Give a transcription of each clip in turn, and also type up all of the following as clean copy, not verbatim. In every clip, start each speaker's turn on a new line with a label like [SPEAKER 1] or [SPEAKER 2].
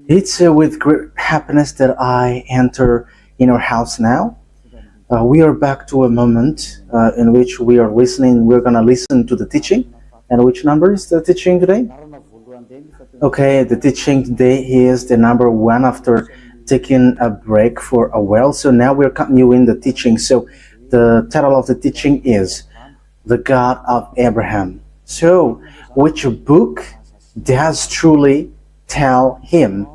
[SPEAKER 1] It's with great happiness that I enter in our house now. We are back to a moment in which we are listening. We're going to listen to the teaching. And which number is the teaching today? Okay, the teaching today is the number one after taking a break for a while. So now we're continuing the teaching. So the title of the teaching is The God of Abraham. So, which book does truly tell him?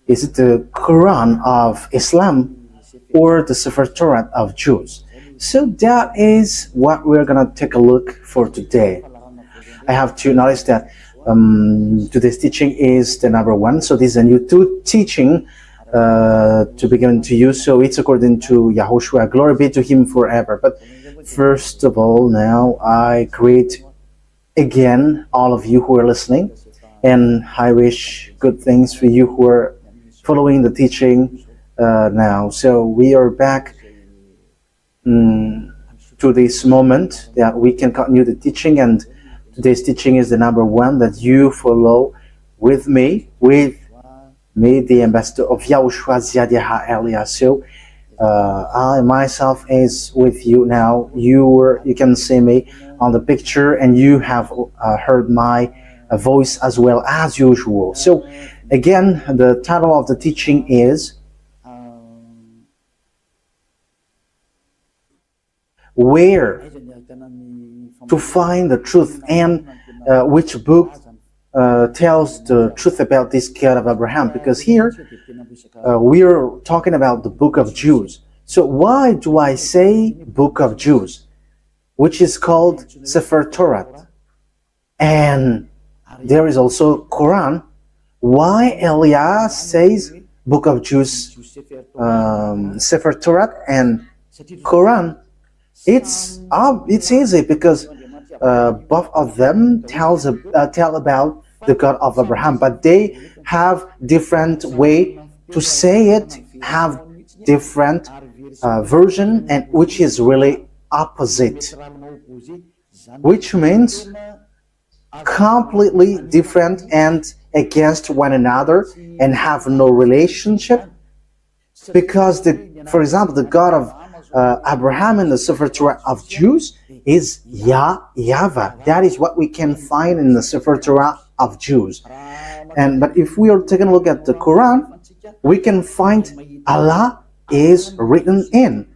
[SPEAKER 1] Is it the Quran of Islam or the Sefer Torat of Jews? So that is what we're gonna take a look for today. I have to notice that today's teaching is the number one. So this is a new teaching to be given to you. So it's according to YAHOSHUAH. Glory be to him forever. But first of all, now I greet again all of you who are listening, and I wish good things for you who are following the teaching now. So we are back to this moment that we can continue the teaching, and today's teaching is the number one that you follow with me, the ambassador of YAHOSHUAH Ziadiha Elia. So I myself is with you now. You can see me on the picture, and you have heard my voice as well as usual. So again, the title of the teaching is Where to Find the Truth, and which book tells the truth about this God of Abraham, because here we are talking about the book of Jews. So why do I say book of Jews, which is called Sefer Torat, and there is also Quran? Why Elias says book of Jews, Sefer Torat and Quran? It's easy because both of them tell about the God of Abraham, but they have different way to say it, have different version, and which is really opposite, which means completely different and against one another and have no relationship. Because for example, the God of Abraham in the Sefer Torah of Jews is YAHVAH. That is what we can find in the Sefer Torah of Jews. But if we are taking a look at the Quran, we can find Allah is written in.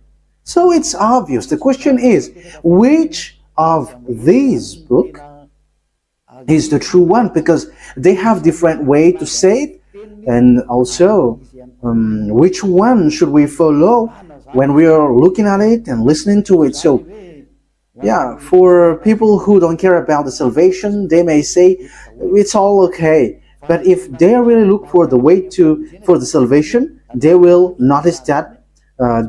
[SPEAKER 1] So it's obvious. The question is, which of these books is the true one? Because they have different way to say it, and also which one should we follow when we are looking at it and listening to it. So yeah, for people who don't care about the salvation, they may say it's all okay. But if they really look for the way for the salvation, they will notice that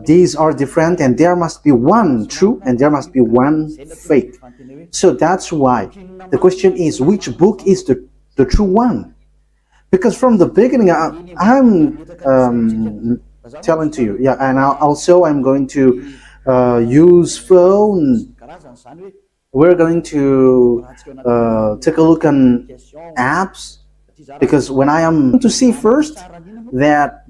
[SPEAKER 1] these are different, and there must be one true and there must be one fake. So that's why the question is, which book is the true one? Because from the beginning, I'm telling to you, yeah, and I'm going to use phone. We're going to take a look on apps, because when I am to see first that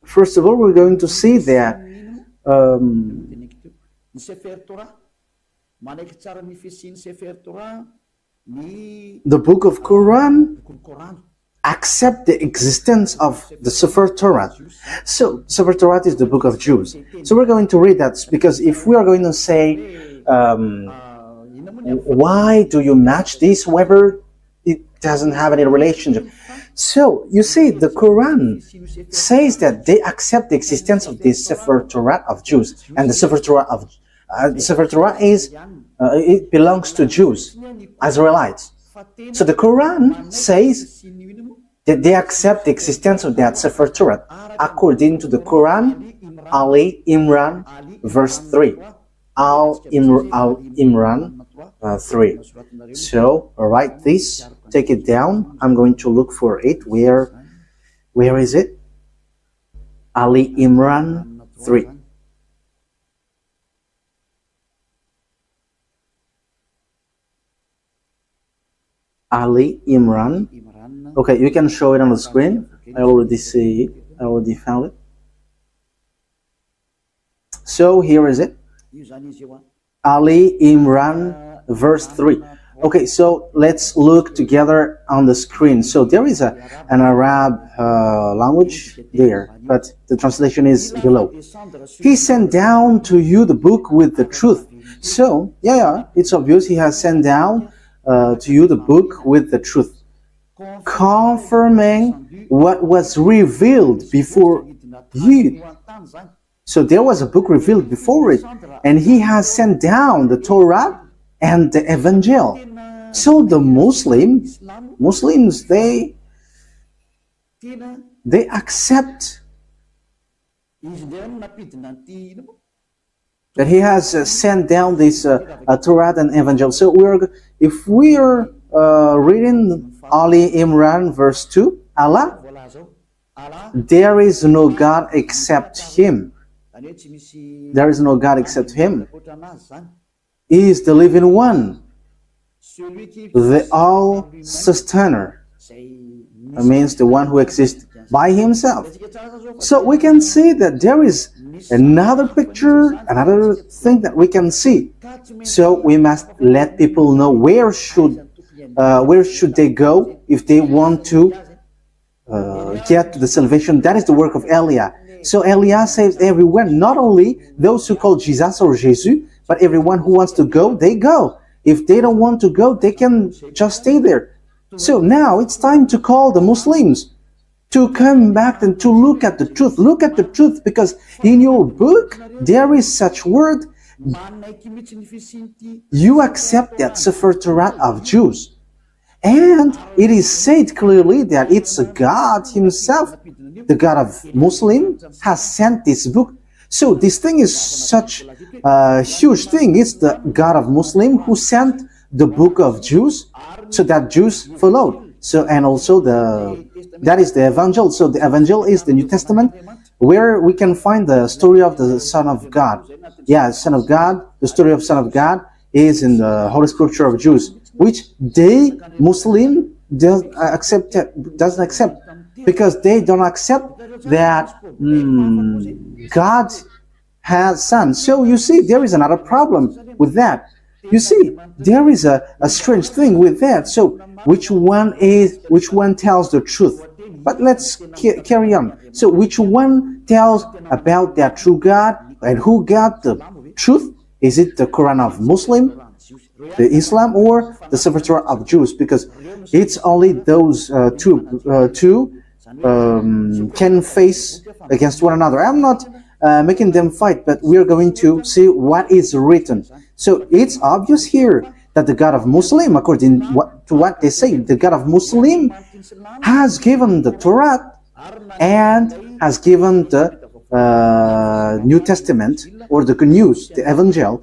[SPEAKER 1] first of all, we're going to see that the book of Quran accept the existence of the Sefer Torah. So Sefer Torah is the book of Jews. So we're going to read that, because if we are going to say why do you match this, whether it doesn't have any relationship. So you see, the Quran says that they accept the existence of the Sefer Torah of Jews, and the Sefer Torah is it belongs to Jews, Israelites. So the Quran says that they accept the existence of that Sefer Torah according to the Quran, Ali Imran, verse 3. Imran 3. So write this, take it down. I'm going to look for it. Where is it? Ali Imran 3. Ali Imran. Okay, you can show it on the screen. I already see it. I already found it. So here is it. Ali Imran, verse 3. Okay, so let's look together on the screen. So there is an Arab language there, but the translation is below. He sent down to you the book with the truth. So, yeah, it's obvious he has sent down to you the book with the truth, confirming what was revealed before you. So there was a book revealed before it, and he has sent down the Torat and the Evangel. So the Muslims, they accept that he has sent down this Torah and Evangel. So if we are reading Ali Imran verse 2, Allah, there is no God except Him. There is no God except Him. He is the living one, the all-sustainer. That means the one who exists by Himself. So we can see that there is another picture, another thing that we can see. So we must let people know where should they go if they want to get to the salvation. That is the work of Elia. So Elia saves everyone, not only those who call Jesus or Jesus, but everyone who wants to go, they go. If they don't want to go, they can just stay there. So now it's time to call the Muslims to come back and to look at the truth. Look at the truth, because in your book there is such word. You accept that Sefer Torah of Jews. And it is said clearly that it's God Himself, the God of Muslim, has sent this book. So this thing is such a huge thing. It's the God of Muslim who sent the book of Jews, so that Jews followed. So, and also that is the Evangel. So the Evangel is the New Testament, where we can find the story of the Son of God. Yeah, Son of God. The story of Son of God is in the Holy Scripture of Jews, which they Muslim doesn't accept, because they don't accept that God has Son. So you see, there is another problem with that. You see, there is a strange thing with that. So which one tells the truth? But let's carry on. So which one tells about that true God, and who got the truth? Is it the Quran of Muslim, the Islam, or the Sefer Torah of Jews? Because it's only those two can face against one another. I'm not making them fight, but we are going to see what is written. So it's obvious here that the God of Muslim, according to what they say, the God of Muslim has given the Torah and has given the New Testament, or the Good News, the Evangel,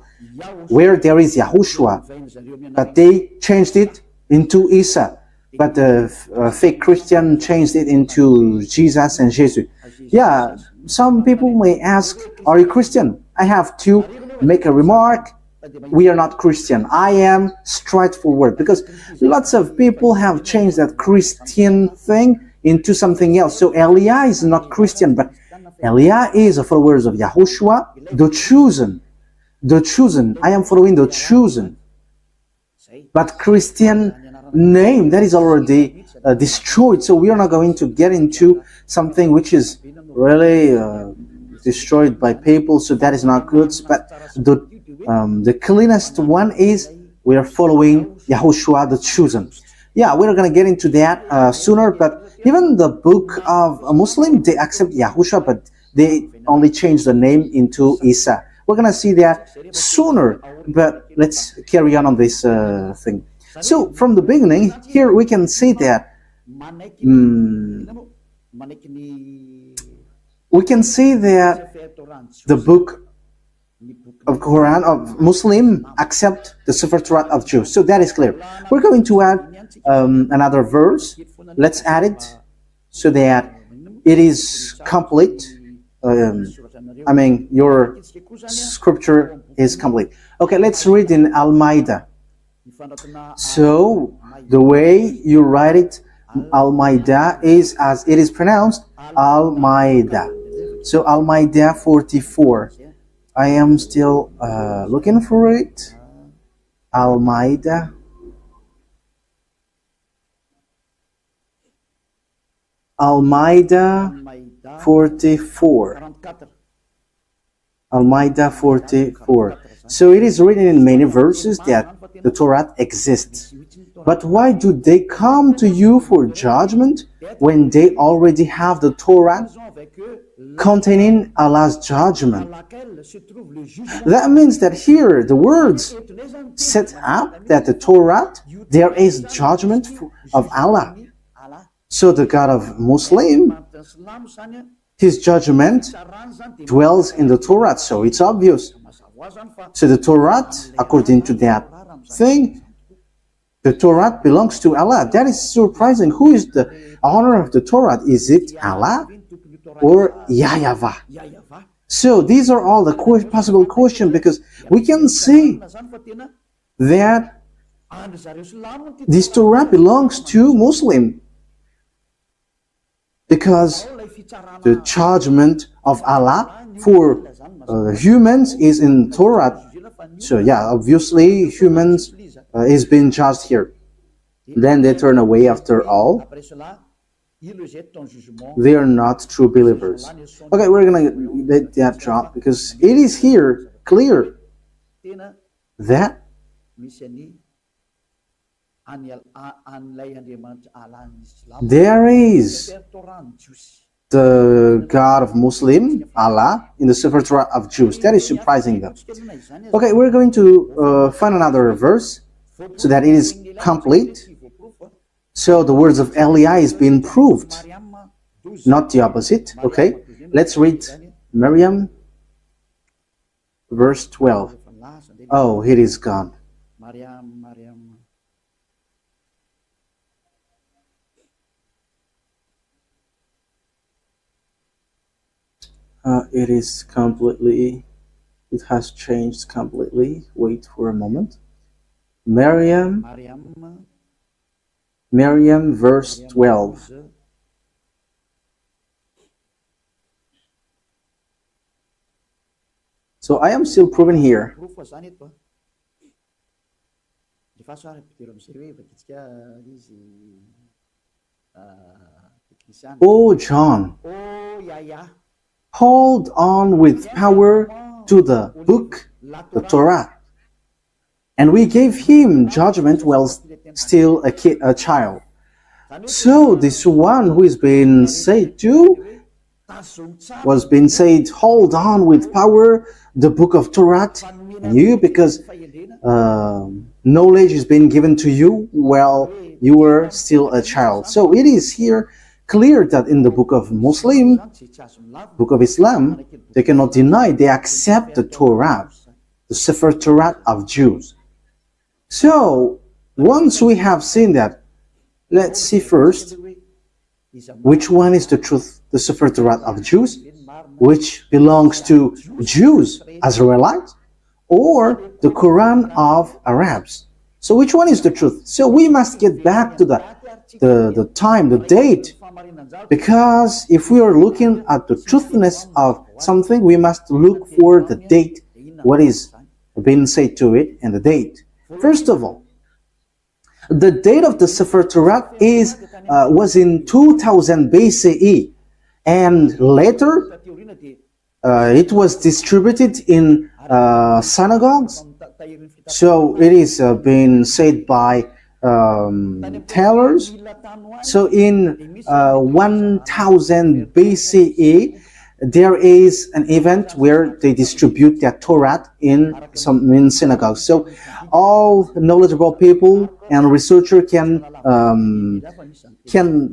[SPEAKER 1] where there is YAHOSHUAH, but they changed it into Isa, but the fake Christian changed it into Jesus and Jesus. Yeah, some people may ask, are you Christian? I have to make a remark. We are not Christian. I am straightforward, because lots of people have changed that Christian thing into something else. So Elia is not Christian, but Elia is a follower of YAHOSHUAH, the chosen. The chosen. I am following the chosen. But Christian name, that is already destroyed. So we are not going to get into something which is really destroyed by people. So that is not good. But the cleanest one is we are following YAHOSHUAH, the chosen. Yeah, we're going to get into that sooner. But even the book of a Muslim, they accept YAHOSHUAH, but they only change the name into Isa. We're going to see that sooner, but let's carry on this thing. So from the beginning, here we can see that the book of Quran of Muslim accept the Sefer Torah of Jews. So that is clear. We're going to add another verse. Let's add it so that it is complete. Your scripture is complete. Okay, let's read in Al-Ma'idah. So the way you write it, Al-Maida, is as it is pronounced, Al-Maida. So Al-Maida 44. I am still looking for it. Al-Maida. Al-Maida 44. Al-Maida 44. So it is written in many verses that the Torah exists. But why do they come to you for judgment when they already have the Torah containing Allah's judgment? That means that here the words set up that the Torah, there is judgment of Allah. So the God of Muslim, his judgment dwells in the Torah, so it's obvious. So the Torah, according to that thing, the Torah belongs to Allah. That is surprising. Who is the owner of the Torah? Is it Allah or YAHVAH? So these are all the possible questions, because we can see that this Torah belongs to Muslim, because the judgment of Allah for humans is in Torah. So yeah, obviously humans is being judged here. Then they turn away after all. They are not true believers. Okay, we're gonna let that drop, because it is here clear that there is the God of Muslim, Allah, in the Sefer Torah of Jews. That is surprising though. Okay, we're going to find another verse so that it is complete. So the words of Eliah is being proved, not the opposite. Okay, let's read Miriam, verse 12. Oh, it is gone. It is completely, it has changed completely. Wait for a moment. Miriam, verse 12. So I am still proving here. Oh, John, hold on with power to the book, the Torah. And we gave him judgment while still a child. So this one who is being said to was being said, hold on with power the book of Torah, and you, because knowledge is being given to you while you were still a child. So it is here clear that in the book of Muslim, book of Islam, they cannot deny, they accept the Torah, the Sefer Torah of Jews. So once we have seen that, let's see first which one is the truth, the Sefer Torah of Jews, which belongs to Jews, Israelites, or the Quran of Arabs. So which one is the truth? So we must get back to the time, the date, because if we are looking at the truthness of something, we must look for the date, what is being said to it, and the date. First of all, the date of the Sefer Torah was in 2000 BCE, and later it was distributed in synagogues. So it is being said by tailors. So in 1000 BCE, there is an event where they distribute their Torah in synagogues. So all knowledgeable people and researcher can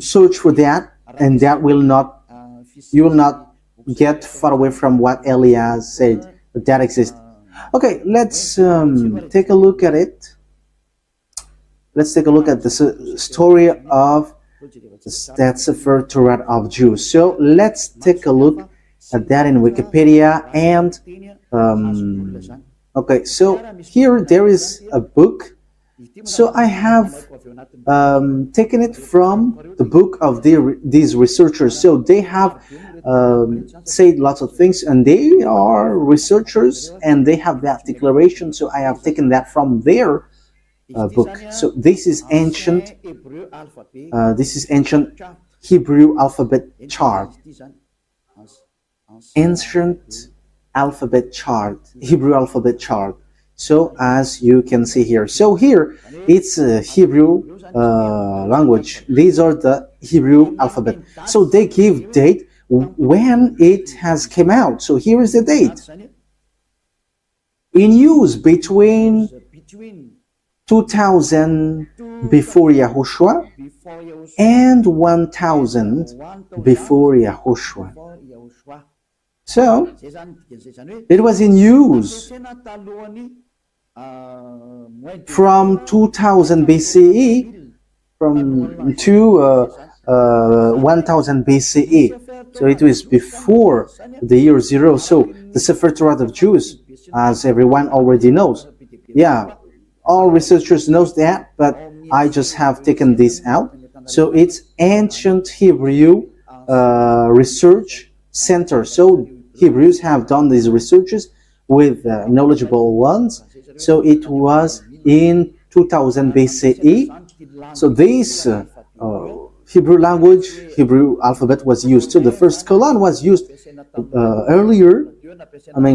[SPEAKER 1] search for that, and that will not, you will not get far away from what Eliah said that exists. Okay, let's take a look at it. Let's take a look at the story of that Sefer Torah of Jews. So let's take a look at that in Wikipedia. And okay, so here there is a book So I have taken it from the book of these researchers. So they have said lots of things, and they are researchers, and they have that declaration. So I have taken that from their book. So this is ancient. This is ancient Hebrew alphabet chart. Ancient alphabet chart, Hebrew alphabet chart. So as you can see here, so here it's Hebrew language. These are the Hebrew alphabet. So they give date when it has came out. So here is the date. In use between 2000 before Yahushua and 1000 before Yahushua. So it was in use from 2000 BCE to 1000 BCE. So it was before the year 0. So the Sefer Torat of Jews, as everyone already knows. Yeah, all researchers knows that, but I just have taken this out. So it's ancient Hebrew research center. So Hebrews have done these researches with knowledgeable ones. So it was in 2000 BCE. So this Hebrew language, Hebrew alphabet was used. So the first colon was used earlier,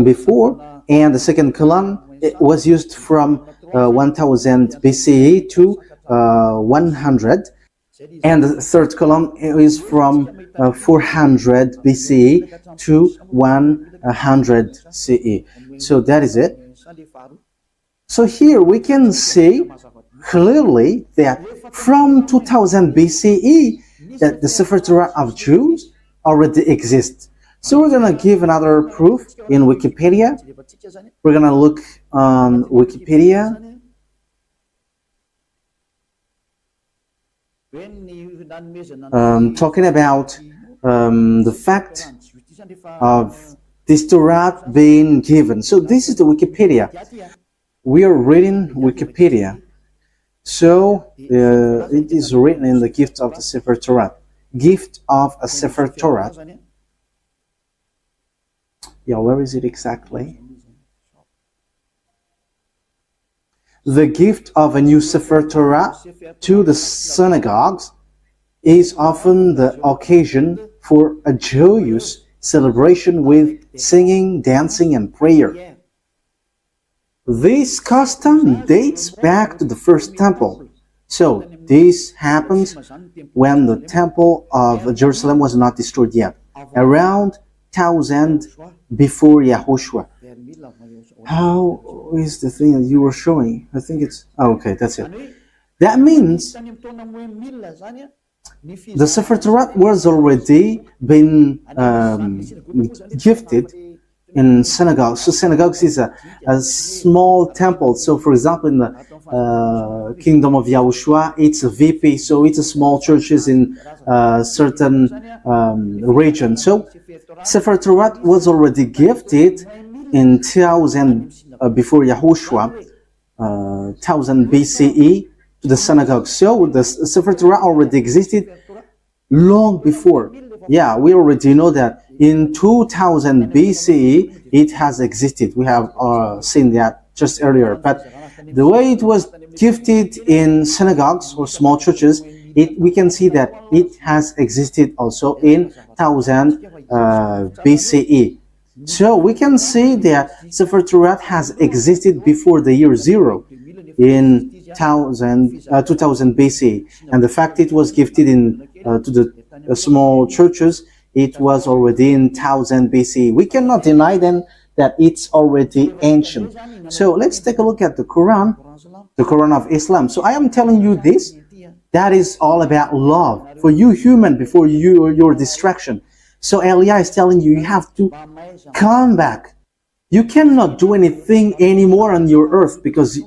[SPEAKER 1] before, and the second colon it was used from 1000 BCE to 100. And the third column is from 400 BCE to 100 CE. So that is it. So here we can see clearly that from 2000 BCE that the Sefer Torah of Jews already exists. So we're going to give another proof in Wikipedia. We're going to look on Wikipedia. Talking about the fact of this Torah being given. So this is the Wikipedia. We are reading Wikipedia. So it is written in the gift of the Sefer Torah. Gift of a Sefer Torah. Yeah, where is it exactly? The gift of a new Sefer Torah to the synagogues is often the occasion for a joyous celebration with singing, dancing, and prayer. This custom dates back to the first temple. So this happened when the temple of Jerusalem was not destroyed yet, around 1000 before Yahushua. How is the thing that you were showing? I think it's... Oh, okay, that's it. That means the Sefer Torah was already been gifted in synagogues. So synagogues is a small temple. So for example, in the kingdom of YAHOSHUAH, it's a VP. So it's a small churches in certain region. So Sefer Torah was already gifted in 1000 before Yahushua, 1000 BCE to the synagogue. So the Sefer Torah already existed long before. Yeah, we already know that in 2000 BCE it has existed. We have seen that just earlier. But the way it was gifted in synagogues or small churches, we can see that it has existed also in 1000 BCE. So we can see that Sefer Torah has existed before the year 0 in 2000 BC, and the fact it was gifted in to the small churches, it was already in 1000 BC. We cannot deny then that it's already ancient. So let's take a look at the Quran of Islam. So I am telling you this, that is all about love for you human before your distraction. So Elia is telling you, you have to come back. You cannot do anything anymore on your earth because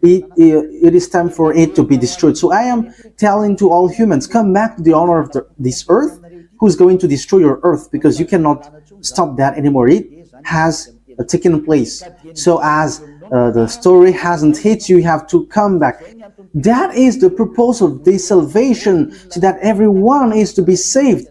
[SPEAKER 1] it is time for it to be destroyed. So I am telling to all humans, come back to the owner of this earth, who's going to destroy your earth, because you cannot stop that anymore. It has taken place. So as the story hasn't hit you, you have to come back. That is the purpose of this salvation, so that everyone is to be saved,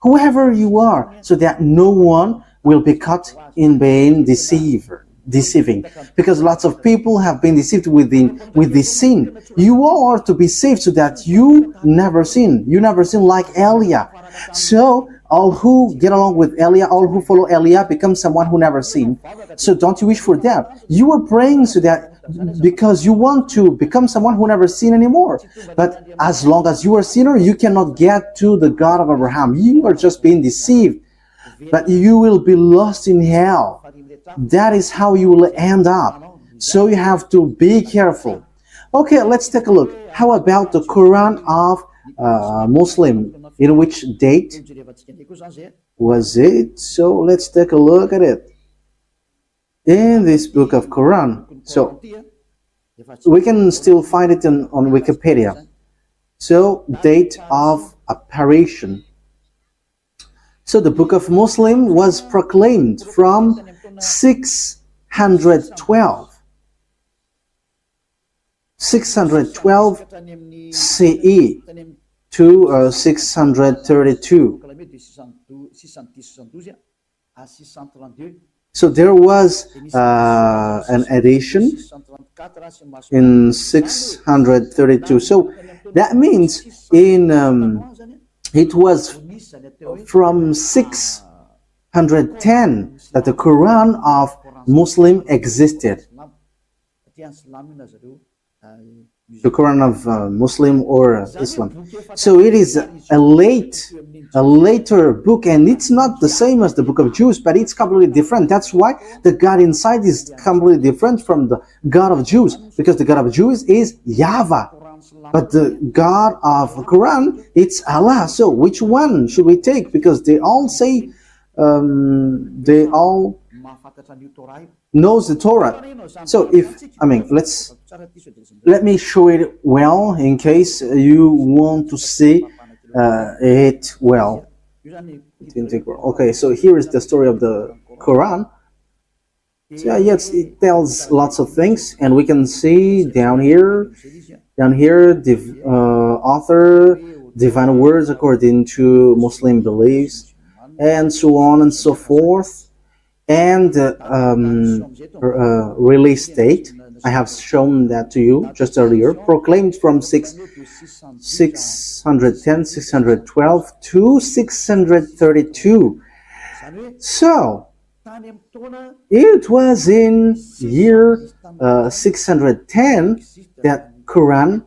[SPEAKER 1] whoever you are, so that no one will be caught in being deceiving, because lots of people have been deceived with this sin. You all are to be saved so that you never sin. You never sin like Eliah. So all who get along with Eliah, all who follow Eliah, become someone who never sinned. So don't you wish for that? You are praying so that because you want to become someone who never sinned anymore. But as long as you are a sinner, you cannot get to the God of Abraham. You are just being deceived, but you will be lost in hell. That is how you will end up. So you have to be careful. Okay, let's take a look. How about the Quran of Muslim? In which date was it? So let's take a look at it. In this book of Quran. So we can still find it on Wikipedia. So date of apparition. So the book of Muslim was proclaimed from 612 CE to 632. So there was an edition in 632. So that means it was from 610 that the Quran of Muslim existed. The Quran of Muslim or Islam. So it is a later book, and it's not the same as the book of Jews, but it's completely different. That's why the God inside is completely different from the God of Jews, because the God of Jews is YAHVAH, but the God of the Quran, it's Allah. So which one should we take? Because they all say, they all knows the Torah. So let me show it well in case you want to see it well. Okay, so here is the story of the Quran. So yeah, yes, it tells lots of things, and we can see down here, the author, divine words according to Muslim beliefs, and so on and so forth. And release date, I have shown that to you just earlier, proclaimed from 610, 612 to 632. So it was in year 610 that Quran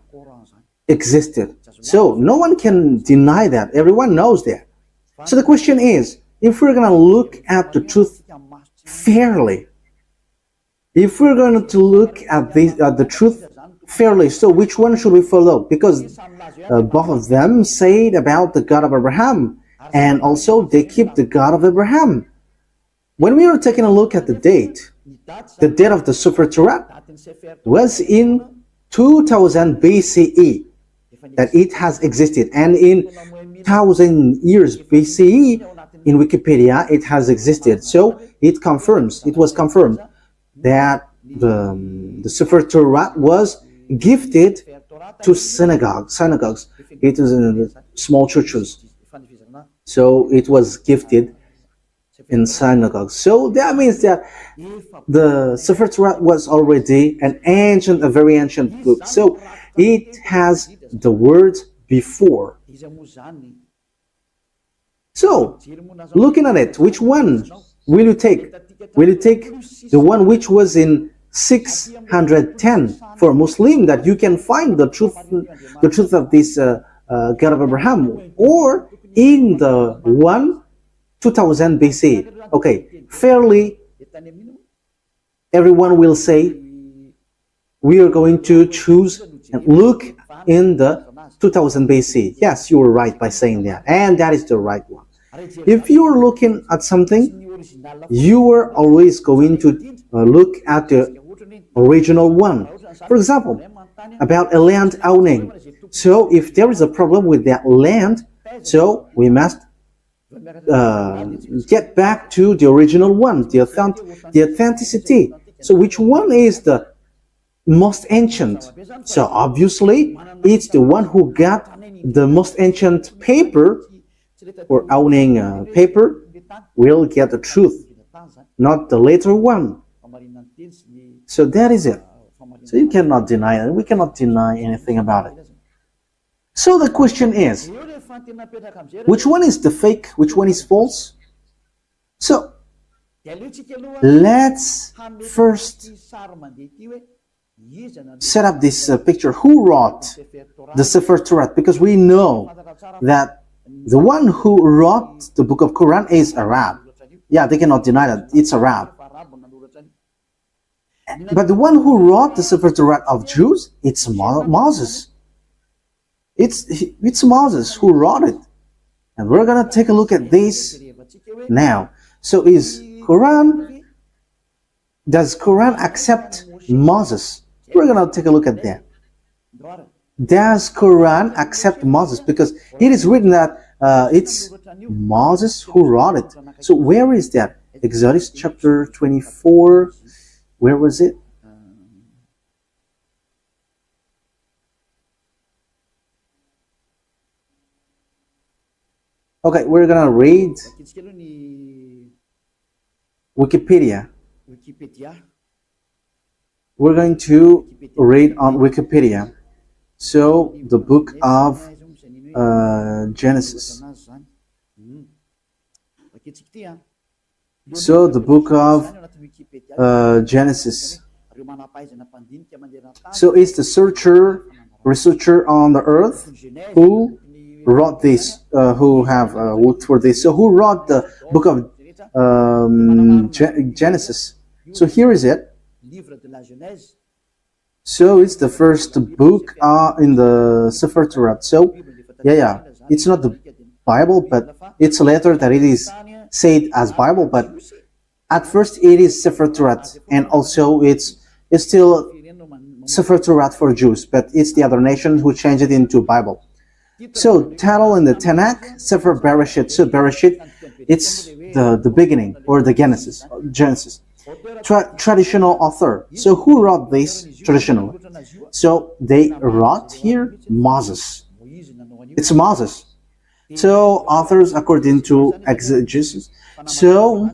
[SPEAKER 1] existed. So no one can deny that. Everyone knows that. So the question is, if we're going to look at the truth fairly, if we're going to look at the truth fairly, so which one should we follow? Because both of them say about the God of Abraham, and also they keep the God of Abraham. When we are taking a look at the date of the Sefer Torat was in 2000 BCE that it has existed, and in 1000 years BCE in Wikipedia it has existed. So it was confirmed that the Sefer Torah was gifted to synagogues. It is in small churches. So it was gifted in synagogues. So that means that the Sefer Torah was already a very ancient book. So it has the words before. So, looking at it, which one will you take? Will you take the one which was in 610 for Muslim, that you can find the truth of this God of Abraham, or in the 2000 BC? Okay, fairly, everyone will say we are going to choose and look in the 2000 BC. Yes, you were right by saying that, and that is the right one. If you are looking at something, you are always going to look at the original one. For example, about a land owning. So if there is a problem with that land, so we must get back to the original one, the authenticity. So which one is the most ancient? So obviously, it's the one who got the most ancient paper, or owning paper, will get the truth, not the later one. So that is it. So you cannot deny it. We cannot deny anything about it. So the question is, which one is the fake? Which one is false? So let's first set up this picture. Who wrote the Sefer Torat? Because we know that the one who wrote the book of Quran is Arab. Yeah, they cannot deny that it's Arab. But the one who wrote the Sefer Torat of Jews, it's Moses. It's Moses who wrote it. And we're going to take a look at this now. So does Quran accept Moses? We're going to take a look at that. Does Quran accept Moses? Because it is written that it's Moses who wrote it. So where is that? Exodus chapter 24. Where was it? Okay, we're gonna read Wikipedia. We're going to read on Wikipedia. So the book of Genesis. So the book of Genesis. So it's the researcher on the earth who wrote this, who have worked for this. So who wrote the book of Genesis? So here is it. So it's the first book in the Sefer Torat. So yeah, it's not the Bible, but it's later that it is said as Bible. But at first it is Sefer Torat, and also it's still Sefer Torat for Jews, but it's the other nations who changed it into Bible. So title in the Tanakh, Sefer Bereshit. So Bereshit, it's the beginning, or the Genesis. Traditional author. So who wrote this traditionally? So they wrote here Moses. It's Moses. So authors according to exegesis. So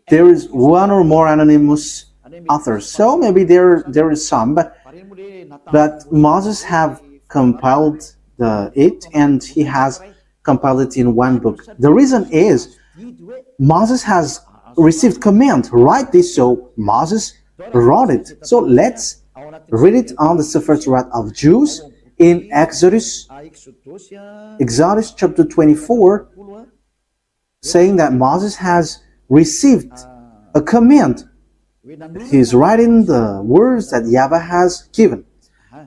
[SPEAKER 1] there is one or more anonymous authors. So maybe there is some, but Moses have compiled it, and he has compiled it in one book. The reason is Moses has received command, write this, so Moses wrote it. So let's read it on the Sefer Torat of Jews in Exodus chapter 24, saying that Moses has received a command. He's writing the words that YAHVAH has given.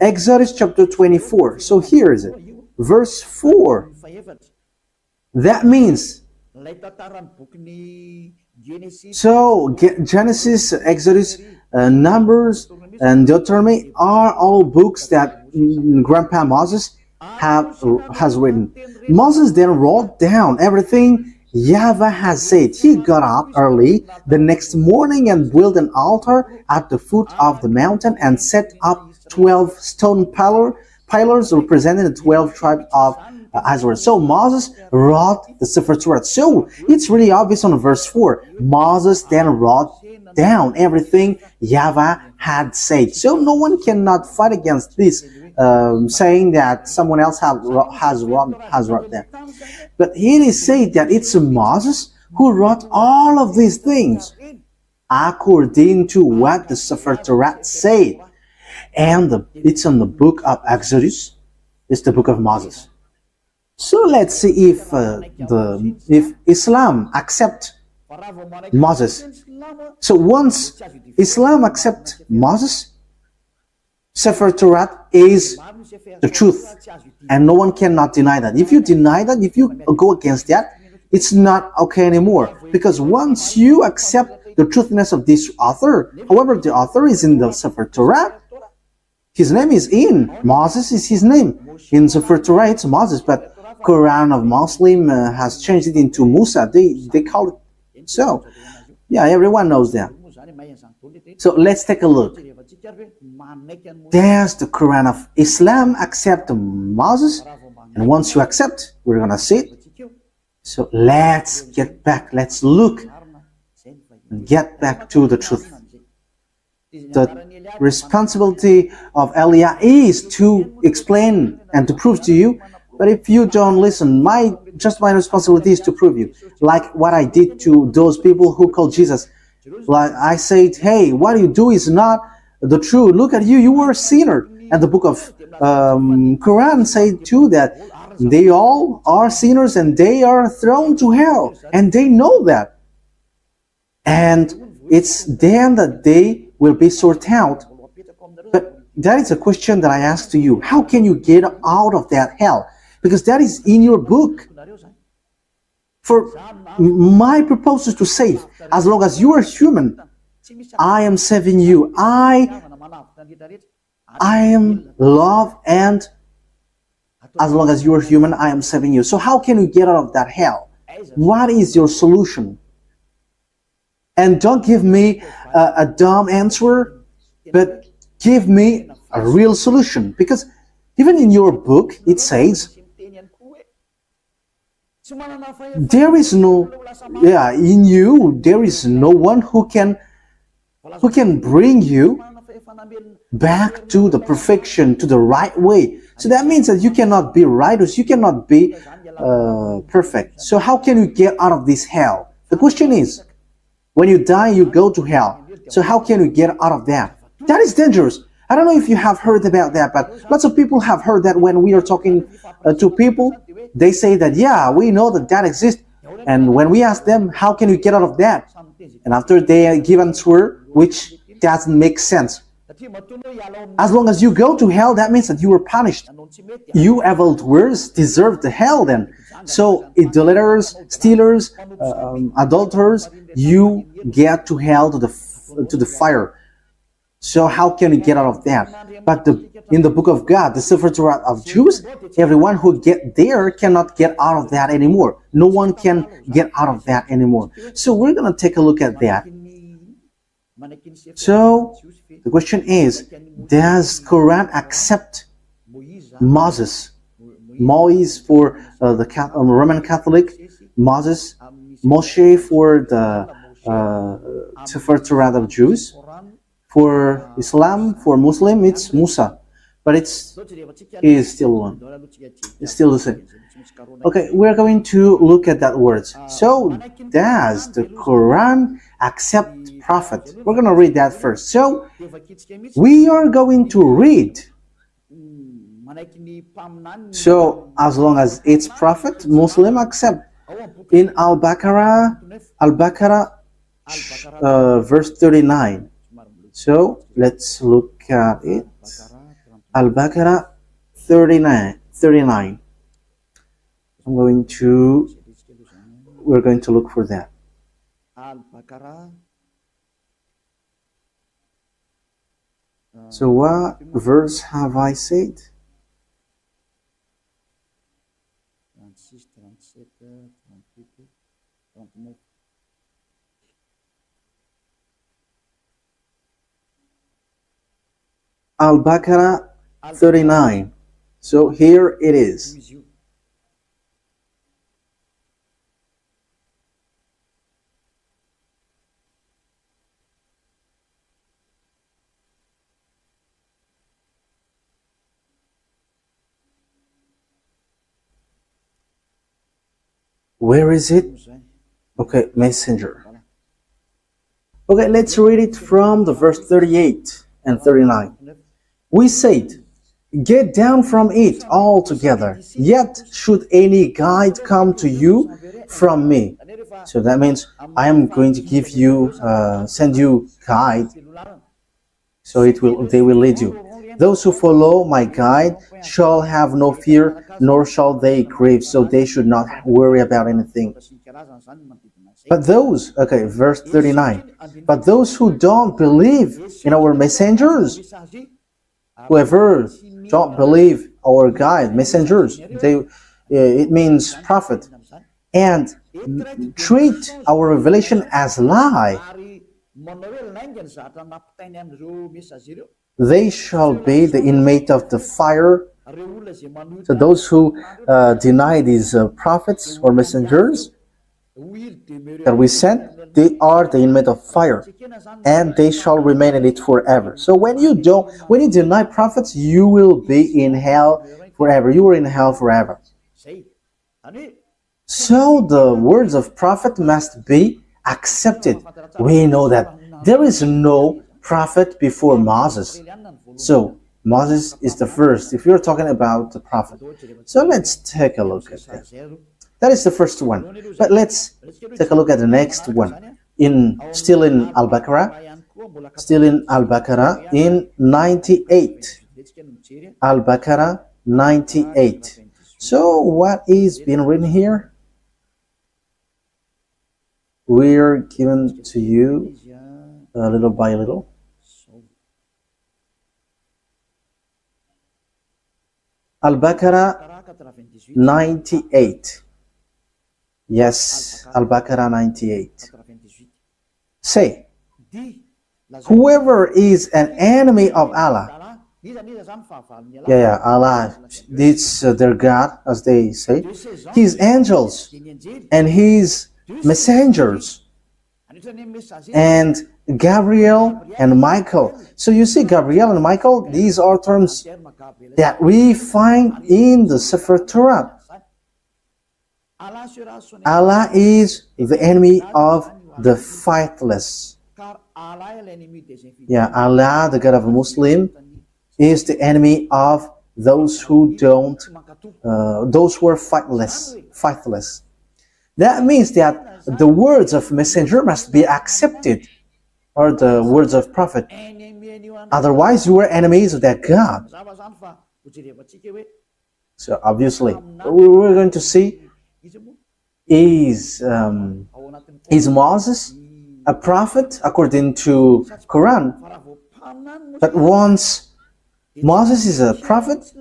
[SPEAKER 1] Exodus chapter 24. So here is it. Verse 4. That means, so Genesis, Exodus, Numbers, and Deuteronomy are all books that Grandpa Moses has written. Moses then wrote down everything YAHVAH has said. He got up early the next morning and built an altar at the foot of the mountain and set up 12 stone pillars representing the 12 tribes of Israel. So Moses wrote the Sefer Torat. So it's really obvious on verse 4. Moses then wrote down everything YAHVAH had said. So no one cannot fight against this, saying that someone else has wrote that. But it is said that it's Moses who wrote all of these things according to what the Sefer Torat said. And it's in the book of Exodus. It's the book of Moses. So let's see if Islam accepts Moses. So once Islam accepts Moses, Sefer Torat is the truth, and no one cannot deny that. If you deny that, if you go against that, it's not okay anymore. Because once you accept the truthiness of this author, however, the author is in the Sefer Torat, his name is in. Moses is his name. In Sefer Torah, it's Moses, but Quran of Muslim has changed it into Musa. They call it so. Yeah, everyone knows that. So let's take a look. Does the Quran of Islam accept Moses? And once you accept, we're going to see it. So let's get back. Let's look and get back to the truth. The responsibility of Elia is to explain and to prove to you. But if you don't listen, my responsibility is to prove you. Like what I did to those people who called Jesus. Like I said, hey, what you do is not the truth. Look at you, you were a sinner. And the book of Quran said too that they all are sinners and they are thrown to hell. And they know that. And it's then that they will be sorted out. But that is a question that I ask to you. How can you get out of that hell? Because that is in your book. For my purpose is to save. As long as you are human, I am saving you. I am love, and as long as you are human, I am saving you. So how can you get out of that hell? What is your solution? And don't give me a dumb answer, but give me a real solution. Because even in your book, it says, there is no, in you, there is no one who can bring you back to the perfection, to the right way. So that means that you cannot be righteous, you cannot be perfect. So how can you get out of this hell? The question is, when you die, you go to hell. So how can you get out of that? That is dangerous. I don't know if you have heard about that, but lots of people have heard that when we are talking to people, they say that, yeah, we know that that exists. And when we ask them, how can you get out of that? And after they give an answer, which doesn't make sense. As long as you go to hell, that means that you were punished. You evildoers deserve the hell then. So idolaters, stealers, adulterers, you get to hell, to the fire. So how can you get out of that? But in the book of God, the Sefer Torat of Jews, everyone who get there cannot get out of that anymore. No one can get out of that anymore. So we're going to take a look at that. So the question is, does Quran accept Moses? Moise for the Roman Catholic, Moses, Moshe for the Sefer Torat of Jews. For Islam, for Muslim, it's Musa, but he is still one. It's still the same. Okay, we're going to look at that words. So, does the Quran accept prophet? We're going to read that first. So, we are going to read. So, as long as it's prophet, Muslim accept. In Al-Baqarah, verse 39. So let's look at it. Al-Baqarah 39. We're going to look for that. So what verse have I said? Al-Baqarah 39. So here it is. Where is it? Okay, messenger. Okay, let's read it from the verse 38 and 39. We said, get down from it altogether, yet should any guide come to you from me. So that means I am going to give you, send you guide, so they will lead you. Those who follow my guide shall have no fear, nor shall they grieve, so they should not worry about anything. But those, okay, verse 39, but those who don't believe in our messengers, whoever don't believe our guide, messengers, it means prophet, and treat our revelation as lie, They shall be the inmate of the fire. So those who deny these prophets or messengers that we sent, they are the inmate of fire, and they shall remain in it forever. So when you deny prophets, you will be in hell forever. You are in hell forever. So the words of prophet must be accepted. We know that there is no prophet before Moses. So Moses is the first, if you're talking about the prophet. So let's take a look at that. That is the first one. But let's take a look at the next one. Still in Al-Baqarah. Still in Al-Baqarah in 98. Al-Baqarah 98. So what is being written here? We're given to you little by little. Al-Baqarah 98. Yes, Al-Baqarah 98. Say, whoever is an enemy of Allah. Yeah, Allah, it's their God, as they say. His angels and his messengers, and Gabriel and Michael. So you see, Gabriel and Michael, these are terms that we find in the Sefer Torat. Allah is the enemy of the faithless. Yeah, Allah, the God of a Muslim, is the enemy of those who don't, those who are faithless. That means that the words of messenger must be accepted, or the words of prophet. Otherwise, you are enemies of that God. So obviously, what we're going to see is Moses a prophet according to Quran? But once Moses is a prophet,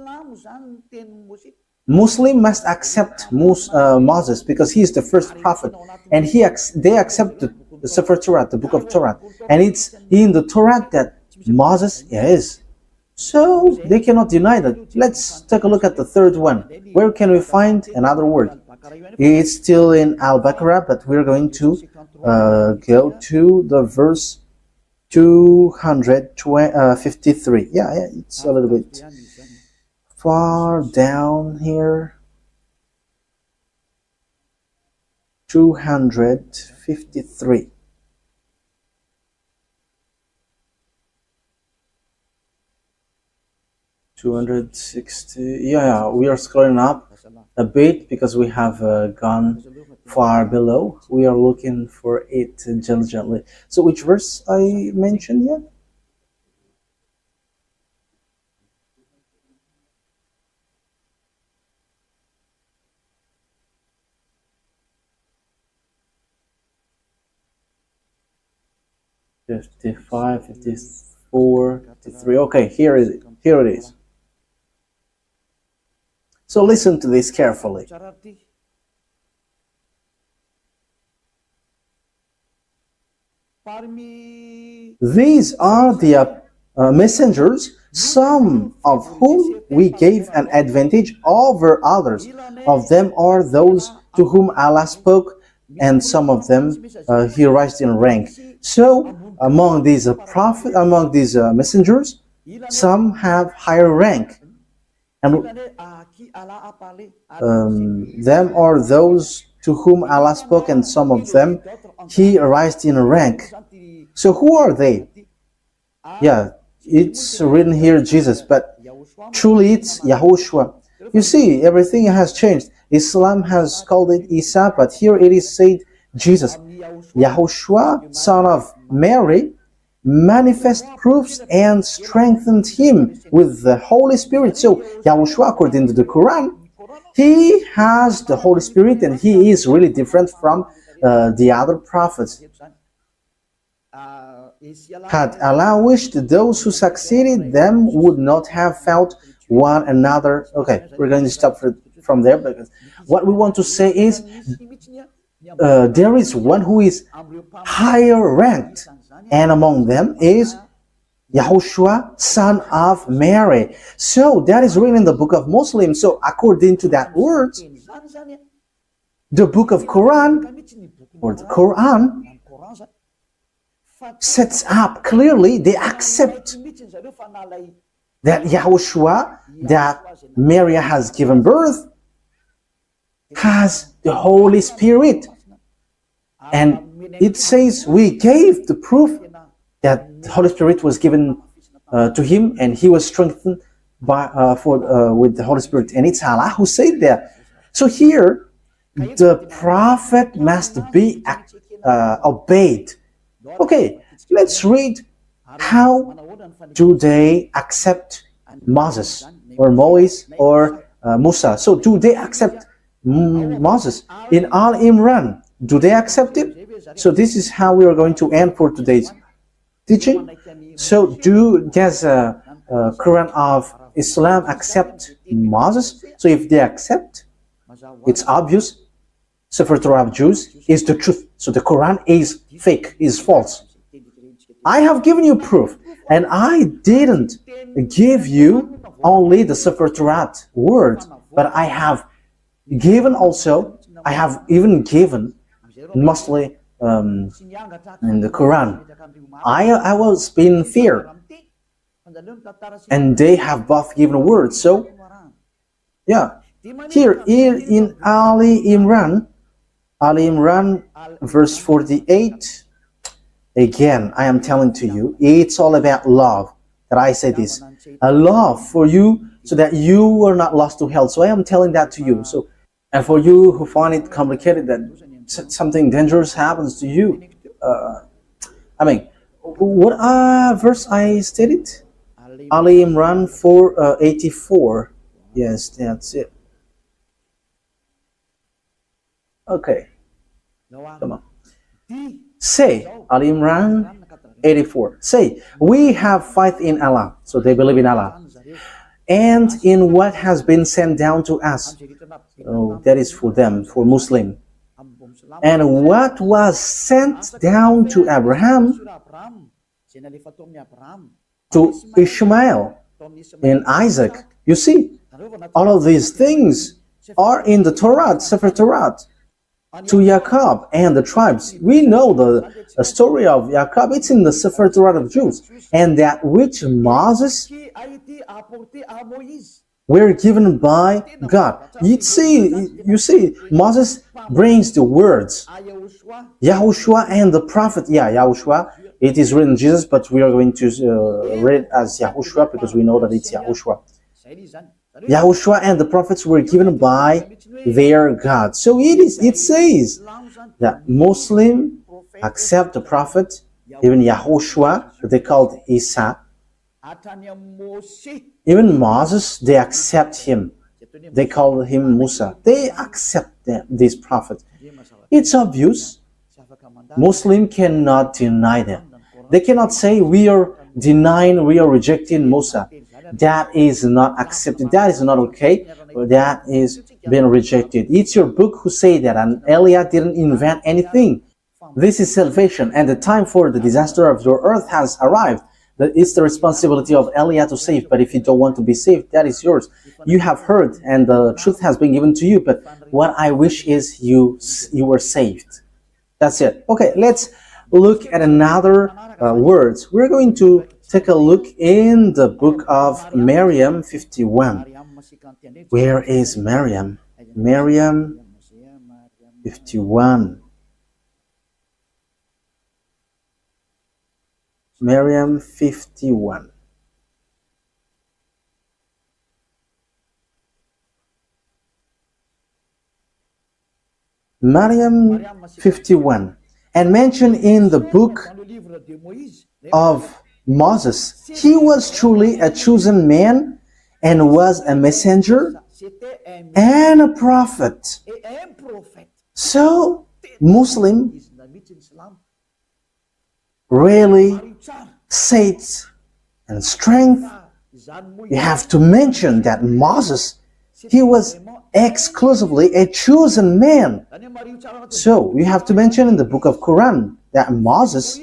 [SPEAKER 1] Muslim must accept Moses because he is the first prophet, and they accept the Sefer Torah, the book of Torah, and it's in the Torah that Moses is. So they cannot deny that. Let's take a look at the third one. Where can we find another word? It's still in Al-Baqarah, but we're going to go to the verse 253. Yeah, it's a little bit far down here. 253. Yeah, we are scrolling up a bit because we have gone far below. We are looking for it diligently. So which verse I mentioned yet? "55, 54, 53. Okay, here it is. So listen to this carefully. These are the messengers, some of whom we gave an advantage over others. Of them are those to whom Allah spoke, and some of them He raised in rank. So among these messengers, some have higher rank. And them are those to whom Allah spoke, and some of them He raised in rank. So who are they? Yeah, it's written here Jesus, but truly it's YAHOSHUAH. You see, everything has changed. Islam has called it Isa, but here it is said Jesus. YAHOSHUAH, son of Mary, manifest proofs and strengthened him with the Holy Spirit. So YAHOSHUAH, according to the Quran, he has the Holy Spirit, and he is really different from the other prophets. Had Allah wished, those who succeeded them would not have felt one another. Okay, we're going to stop from there, because what we want to say is there is one who is higher ranked, and among them is YAHOSHUAH, son of Mary. So that is written in the book of Muslims. So according to that word, the book of Quran, or the Quran, sets up clearly, they accept that YAHOSHUAH, that Mary has given birth, has the Holy Spirit. And it says we gave the proof that the Holy Spirit was given to him, and he was strengthened by with the Holy Spirit. And it's Allah who said that. So here, the prophet must be obeyed. Okay, let's read how do they accept Moses or Moise or Musa. So do they accept Moses in Al Imran? Do they accept it? So this is how we are going to end for today's teaching. So does Quran of Islam accept Moses? So if they accept, it's obvious Sefer Torah of Jews is the truth. So the Quran is fake, is false. I have given you proof, and I didn't give you only the Sefer Torah word, but I have given also, I have even given mostly in the Quran. I was in fear, and they have both given words. So yeah, here in Ali Imran verse 48, again I am telling to you, it's all about love. That I say this, a love for you so that you are not lost to hell. So I am telling that to you. So, and for you who find it complicated that something dangerous happens to you, I mean, what verse I stated? Ali Imran 4:84. Yes, that's it. Okay, come on. Say, Ali Imran 84. Say, we have faith in Allah. So they believe in Allah. And in what has been sent down to us. So that is for them, for Muslim. And what was sent down to Abraham, to Ishmael, and Isaac. You see, all of these things are in the Torat, Sefer Torah. To Jacob and the tribes. We know the story of Jacob. It's in the Sefer Torah of Jews. And that which Moses were given by God. You see, Moses brings the words. YAHOSHUAH and the prophet. Yeah, YAHOSHUAH. It is written Jesus, but we are going to read it as YAHOSHUAH because we know that it's YAHOSHUAH. YAHOSHUAH and the prophets were given by their God. So it says that Muslim accept the prophet, even YAHOSHUAH, they called Isa. Even Moses, they accept him. They call him Musa. They accept this prophet. It's obvious. Muslim cannot deny them. They cannot say we are denying, we are rejecting Musa. That is not accepted. That is not okay. That is being rejected. It's your book who say that, and Eliah didn't invent anything. This is salvation, and the time for the disaster of your earth has arrived. It's the responsibility of Eliah to save, but if you don't want to be saved, that is yours. You have heard, and the truth has been given to you, but what I wish is you were saved. That's it. Okay, let's look at another words. We're going to take a look in the book of Miriam 51. Where is Miriam? Miriam 51. Miriam 51. Miriam 51. And mentioned in the book of Moses, he was truly a chosen man and was a messenger and a prophet. So, Muslim really says and strength, you have to mention that Moses, he was exclusively a chosen man. So you have to mention in the book of Quran that Moses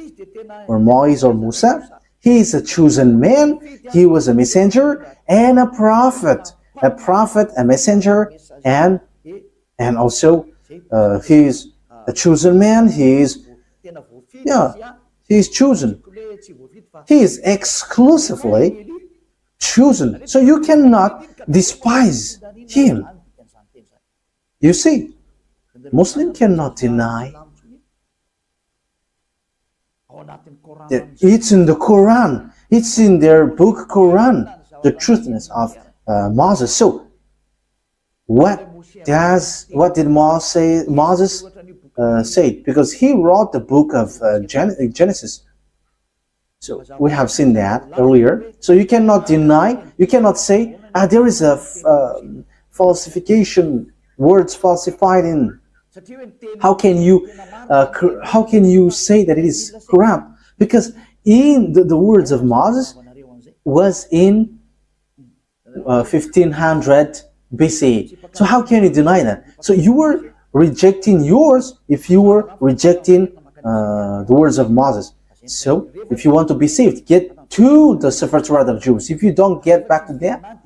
[SPEAKER 1] or Musa, he is a chosen man, he was a messenger and a prophet, a messenger, and also he is a chosen man, he is chosen. He is exclusively chosen. So you cannot despise him. You see, Muslim cannot deny that it's in the Quran, it's in their book Quran, the truthness of Moses. So what did Moses say? Because he wrote the book of Genesis. So we have seen that earlier. So you cannot deny, you cannot say, there is a falsification, words falsified in. How can you say that it is corrupt? Because in the words of Moses was in 1500 BC. So how can you deny that? So you were rejecting yours if you were rejecting the words of Moses. So if you want to be saved, get to the Sefer Torat of Jews. If you don't get back to that,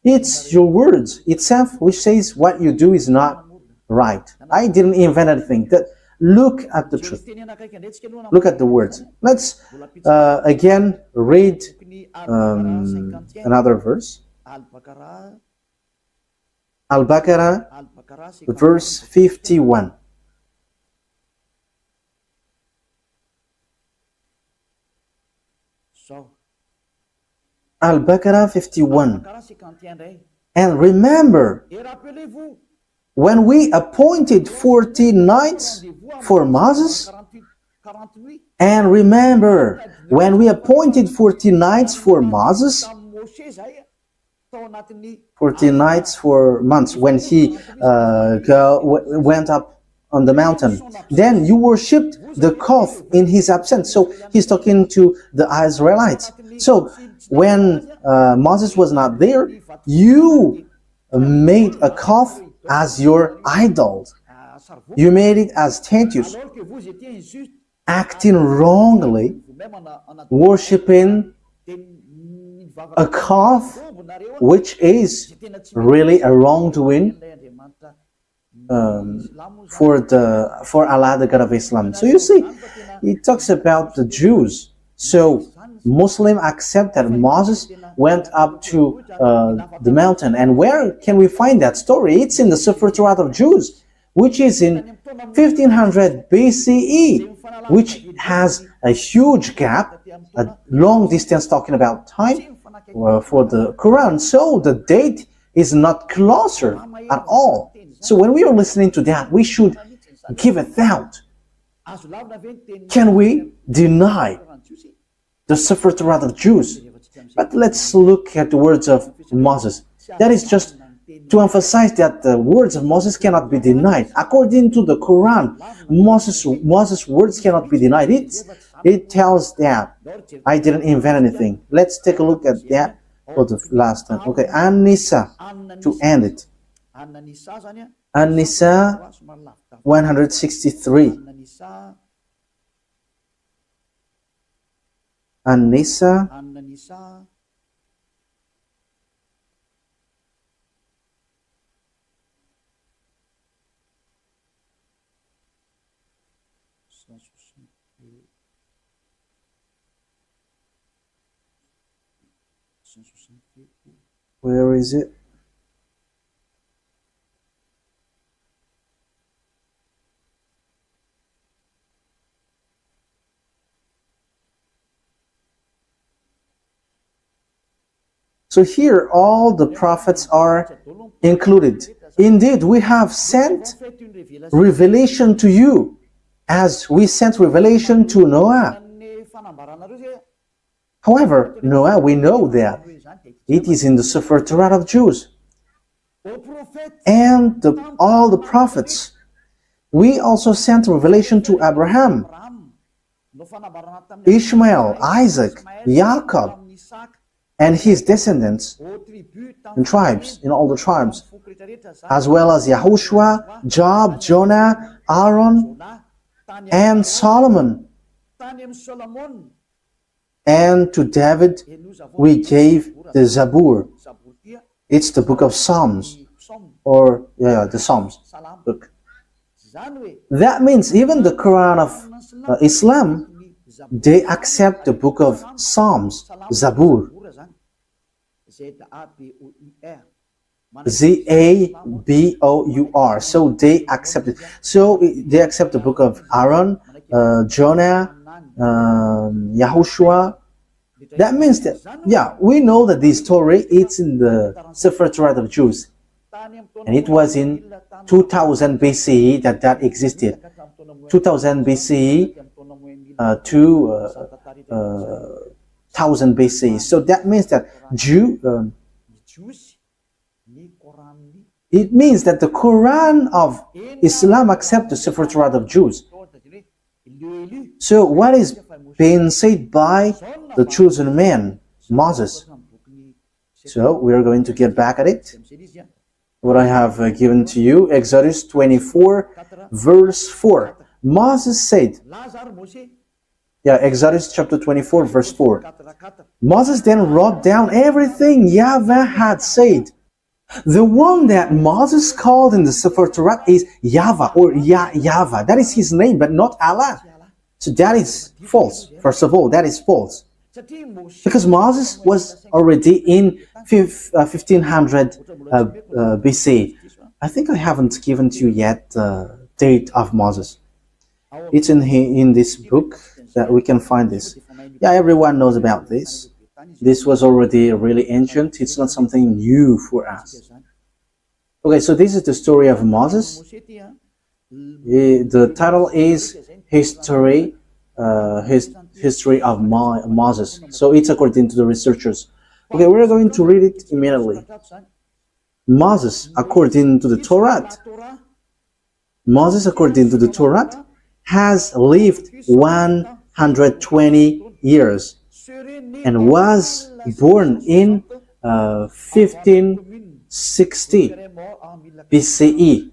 [SPEAKER 1] it's your words itself which says what you do is not right. I didn't invent anything. Look at the truth. Look at the words. Let's again read another verse. Al-Baqarah, verse 51. Al-Baqarah 51. And remember, when we appointed 40 nights for Moses, and remember, when we appointed 40 nights for Moses, 40 nights for months, when he went up on the mountain, then you worshipped the calf in his absence. So he's talking to the Israelites. So when Moses was not there, you made a calf as your idol. You made it as statues, acting wrongly, worshipping a calf, which is really a wrongdoing for Allah, the God of Islam. So you see, it talks about the Jews. So Muslim accept that Moses went up to the mountain. And where can we find that story? It's in the Sefer Torat of Jews, which is in 1500 BCE, which has a huge gap, a long distance talking about time for the Quran. So the date is not closer at all. So when we are listening to that, we should give a thought. Can we deny the Sefer Torat of Jews? But let's look at the words of Moses. That is just to emphasize that the words of Moses cannot be denied. According to the Quran, Moses' words cannot be denied. It tells that I didn't invent anything. Let's take a look at that for the last time. Okay, An-Nisa, to end it. An-Nisa 163. An-Nisa where is it? So here all the prophets are included. Indeed, we have sent revelation to you as we sent revelation to Noah. However, Noah, we know that it is in the Sefer Torat of Jews. And all the prophets. We also sent revelation to Abraham, Ishmael, Isaac, Jacob, and his descendants in tribes, in all the tribes. as well as YAHOSHUAH, Job, Jonah, Aaron, and Solomon. And to David we gave the Zabur. It's the book of Psalms, or the Psalms book. That means even the Quran of Islam, they accept the book of Psalms, Zabur. Zabur. So they accept it. So they accept the book of Aaron, Jonah, YAHOSHUAH. That means that, we know that this story, it's in the Sefer Torat of Jews. And it was in 2000 BCE that existed. 2000 BCE to 1000 BCE. So that means that it means that the Quran of Islam accepts the Sefer Torat of Jews. So what is being said by the chosen man, Moses? So we are going to get back at it. What I have given to you, Exodus 24, verse 4. Moses said, Exodus chapter 24, verse 4. Moses then wrote down everything YAHVAH had said. The one that Moses called in the Sefer Torat is YAHVAH, or YAHVAH. That is his name, but not Allah. So that is false. First of all, that is false. Because Moses was already in 1500 BC. I think I haven't given to you yet the date of Moses. It's in this book that we can find this. Everyone knows about this. This was already really ancient. It's not something new for us. Okay, so this is the story of Moses. The title is History of Moses. So it's according to the researchers. Okay, we're going to read it immediately. Moses, according to the Torat, has lived 120 years and was born in 1560 BCE.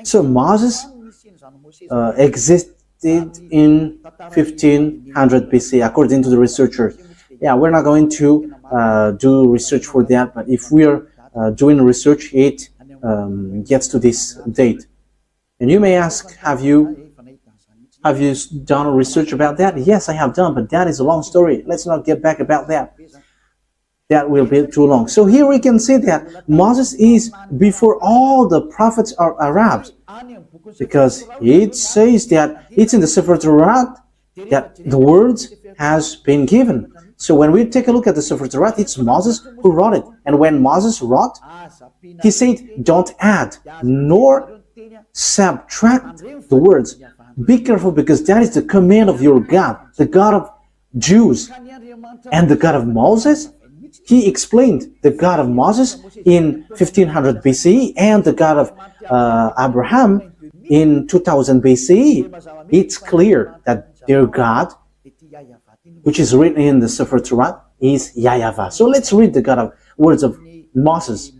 [SPEAKER 1] So Moses existed in 1500 BC, according to the researchers. We're not going to do research for that, but if we are doing research, it gets to this date. And you may ask, have you done research about that? Yes, I have done, but that is a long story. Let's not get back about that. That will be too long. So here we can see that Moses is before all the prophets are Arabs, because it says that it's in the Sefer Torat that the words has been given. So when we take a look at the Sefer Torat, it's Moses who wrote it. And when Moses wrote, he said, don't add nor subtract the words. Be careful, because that is the command of your God, the God of Jews. And the God of Moses, he explained the God of Moses in 1500 BCE and the God of Abraham in 2000 BCE. It's clear that their God, which is written in the Sefer Torat, is YAHVAH. So let's read the words of Moses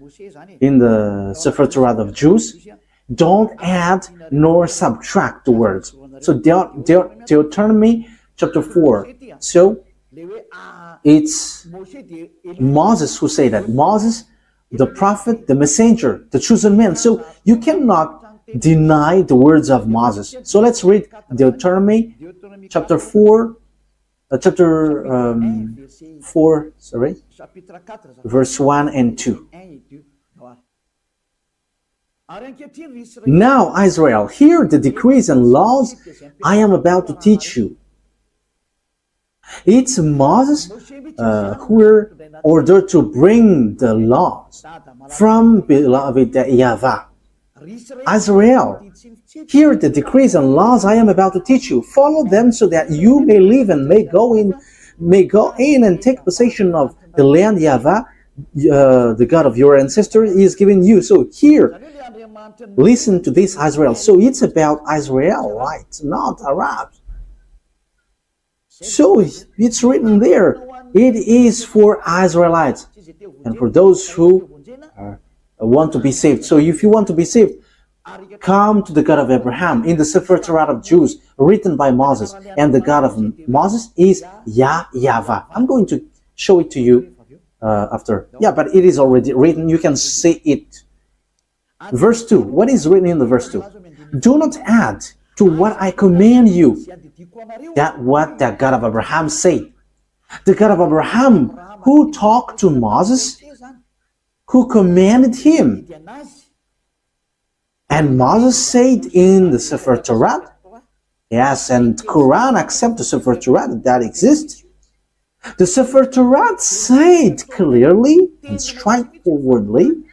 [SPEAKER 1] in the Sefer Torat of Jews. Don't add nor subtract the words. So Deuteronomy chapter 4. So it's Moses who said that. Moses, the prophet, the messenger, the chosen man. So you cannot deny the words of Moses. So let's read Deuteronomy chapter 4, verse 1 and 2. Now, Israel, hear the decrees and laws I am about to teach you. It's Moses who were ordered to bring the laws from beloved YAHVAH. Israel, hear the decrees and laws I am about to teach you. Follow them so that you may live and may go in and take possession of the land YAHVAH, the God of your ancestors, is giving you. So here, listen to this, Israel. So it's about Israelites, not Arabs. So it's written there. It is for Israelites and for those who want to be saved. So if you want to be saved, come to the God of Abraham in the Sefer Torat of Jews written by Moses. And the God of Moses is YAHVAH. I'm going to show it to you after. Yeah, but it is already written. You can see it. Verse 2. What is written in the verse 2? Do not add to what I command you. That what the God of Abraham said. The God of Abraham who talked to Moses, who commanded him. And Moses said in the Sefer Torat, yes, and Quran accept the Sefer Torat that exists. The Sefer Torat said clearly and straightforwardly,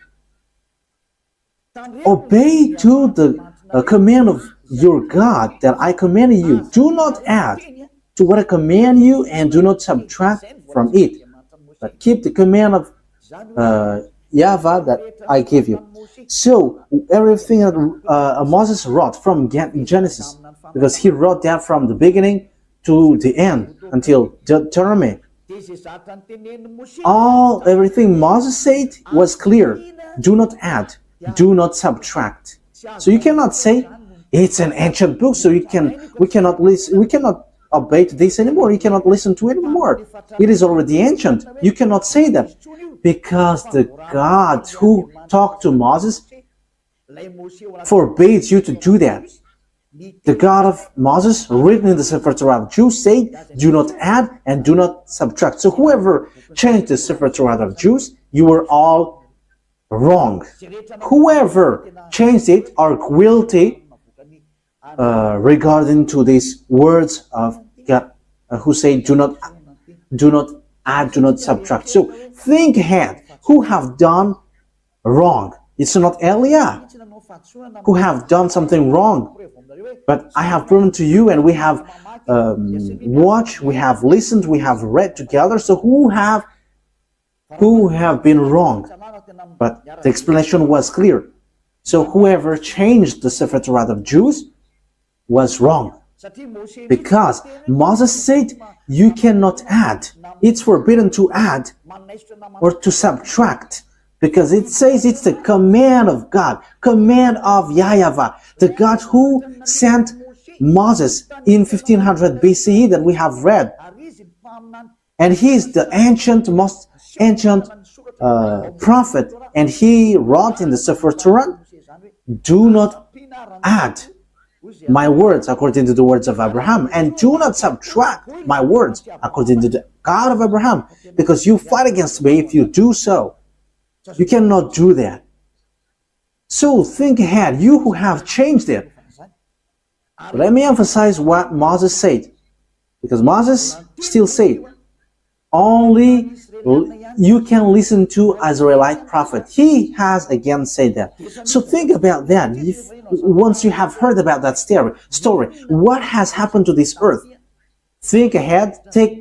[SPEAKER 1] obey to the command of your God that I commanded you. Do not add to what I command you and do not subtract from it, but keep the command of YAHVAH that I give you. So everything that Moses wrote from Genesis, because he wrote that from the beginning to the end until Deuteronomy. Everything Moses said was clear. Do not add, do not subtract. So you cannot say it's an ancient book, so we cannot obey to this anymore. You cannot listen to it anymore. It is already ancient. You cannot say that. Because the God who talked to Moses forbids you to do that. The God of Moses, written in the Sefer Torah of Jews, said, do not add and do not subtract. So whoever changed the Sefer Torah of Jews, you were all wrong. Whoever changed it are guilty regarding to these words of God, who say, do not add, do not subtract. So think ahead. Who have done wrong? It's not Eliah who have done something wrong. But I have proven to you, and we have watched, we have listened, we have read together. So who have been wrong? But the explanation was clear. So whoever changed the Sefer Torah of Jews was wrong. Because Moses said you cannot add. It's forbidden to add or to subtract. Because it says it's the command of God, command of YAHVAH, the God who sent Moses in 1500 BCE that we have read. And he is the most ancient prophet. And he wrote in the Sefer Torah, do not add my words according to the words of Abraham, and do not subtract my words according to the God of Abraham, because you fight against me if you do so. You cannot do that. So think ahead, you who have changed it. Let me emphasize what Moses said, because Moses still said, only you can listen to Israelite prophet. He has again said that. So think about that. Once you have heard about that story, what has happened to this earth? Think ahead,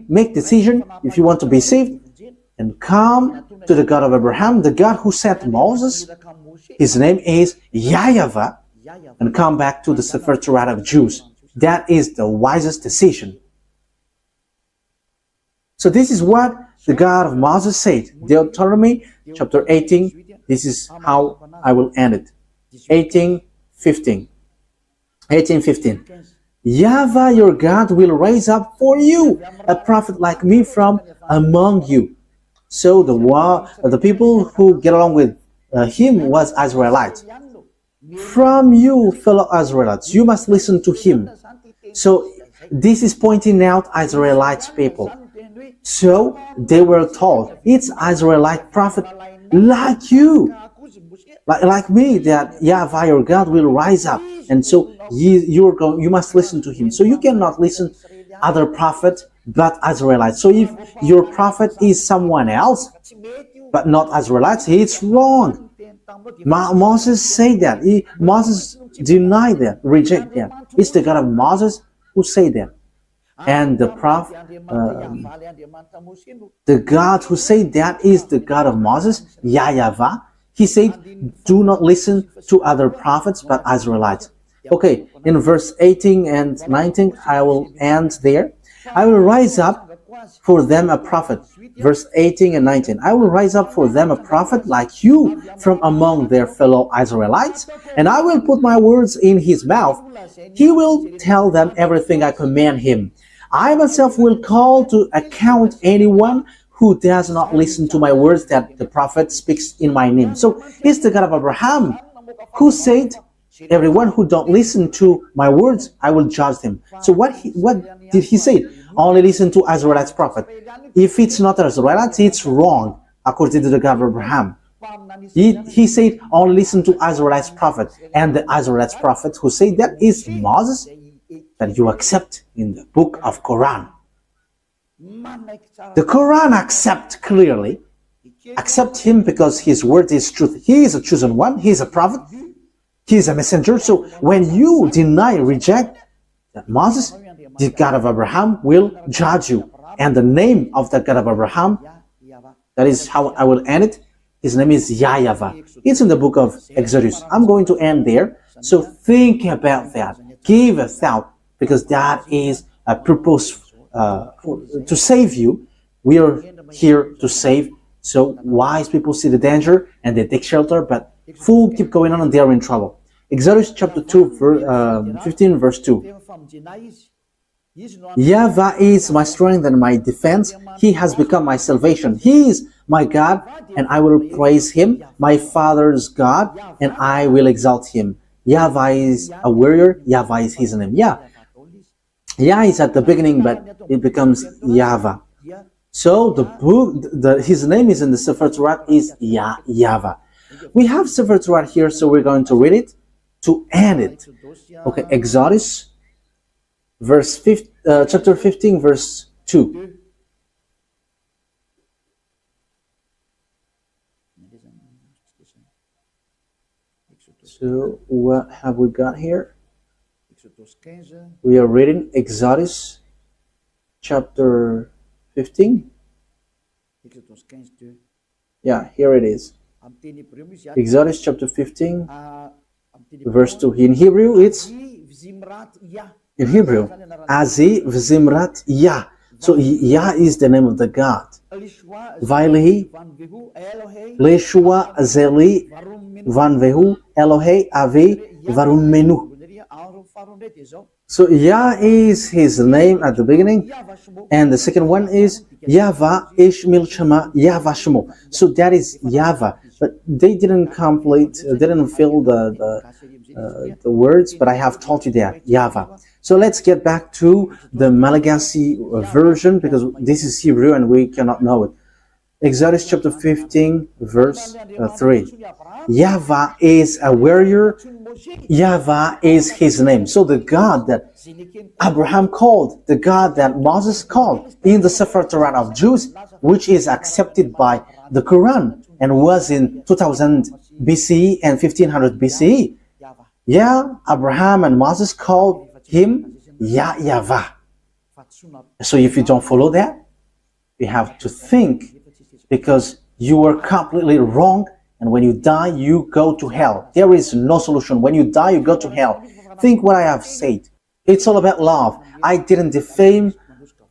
[SPEAKER 1] make decision if you want to be saved, and come to the God of Abraham, the God who sent Moses. His name is YAHVAH, and come back to the Sefer Torah of Jews. That is the wisest decision. So this is what the God of Moses said. Deuteronomy chapter 18. This is how I will end it. 18:15. YAHVAH your God will raise up for you a prophet like me from among you. So the people who get along with him was Israelites. From you, fellow Israelites, you must listen to him. So this is pointing out Israelites people. So they were told, it's Israelite prophet like you, like me, that YAHVAH your God will rise up, and so you must listen to him. So you cannot listen other prophets but Israelites. So if your prophet is someone else but not Israelites, it's wrong. Moses said that. Moses denied that, reject that. It's the God of Moses who said that. And the prophet, the God who said that is the God of Moses, YAHVAH. He said, do not listen to other prophets but Israelites. Okay, in verse 18 and 19, I will end there. I will rise up for them a prophet. Verse 18 and 19. I will raise up for them a prophet like you from among their fellow Israelites, and I will put my words in his mouth. He will tell them everything I command him. I myself will call to account anyone who does not listen to my words that the prophet speaks in my name. So he's the God of Abraham who said, everyone who don't listen to my words, I will judge them. So what did he say? Only listen to Israelites prophet. If it's not Israelites, it's wrong, according to the God of Abraham. He said, only listen to Israelites prophet. And the Israelites prophet who said that is Moses, that you accept in the book of Quran. The Quran accept clearly, accept him because his word is truth. He is a chosen one, he is a prophet, he is a messenger. So when you deny, reject that Moses, the God of Abraham will judge you. And the name of the God of Abraham, that is how I will end it, his name is YAHVAH. It's in the book of Exodus. I'm going to end there. So think about that. Give a thought, because that is a purpose to save you. We are here to save. So wise people see the danger and they take shelter, but fools keep going on and they are in trouble. Exodus chapter 2, 15 verse 2. YAHVAH is my strength and my defense. He has become my salvation. He is my God, and I will praise him, my father's God, and I will exalt him. YAHVAH is a warrior. YAHVAH is his name. Yah is at the beginning, but it becomes YAHVAH. So the book, his name is in the Sefer Torat is YAHVAH. We have Sefer Torat here, so we're going to read it to end it. Okay, Exodus, chapter 15, verse 2. So what have we got here? We are reading Exodus chapter 15. Yeah, here it is. Exodus chapter 15, verse 2. In Hebrew, it's Azi V'Zimrat Yah. So Yah is the name of the God. Vailehi, Leshua Zeli, Vanvehu, Elohe, Avi, Varumenu. So Yah is his name at the beginning, and the second one is YAHVAH Ishmil Shema YAHVAH Shemo. So that is YAHVAH, but they didn't complete, didn't fill the words, but I have told you that YAHVAH. So let's get back to the Malagasy version, because this is Hebrew and we cannot know it. Exodus chapter 15, verse 3. YAHVAH is a warrior. YAHVAH is his name. So the God that Abraham called, the God that Moses called in the Sefer Torat of Jews, which is accepted by the Quran and was in 2000 BCE and 1500 BCE. Yeah, Abraham and Moses called him YAHVAH. So if you don't follow that, you have to think, because you were completely wrong, and when you die, you go to hell. There is no solution. When you die, you go to hell. Think what I have said. It's all about love. I didn't defame,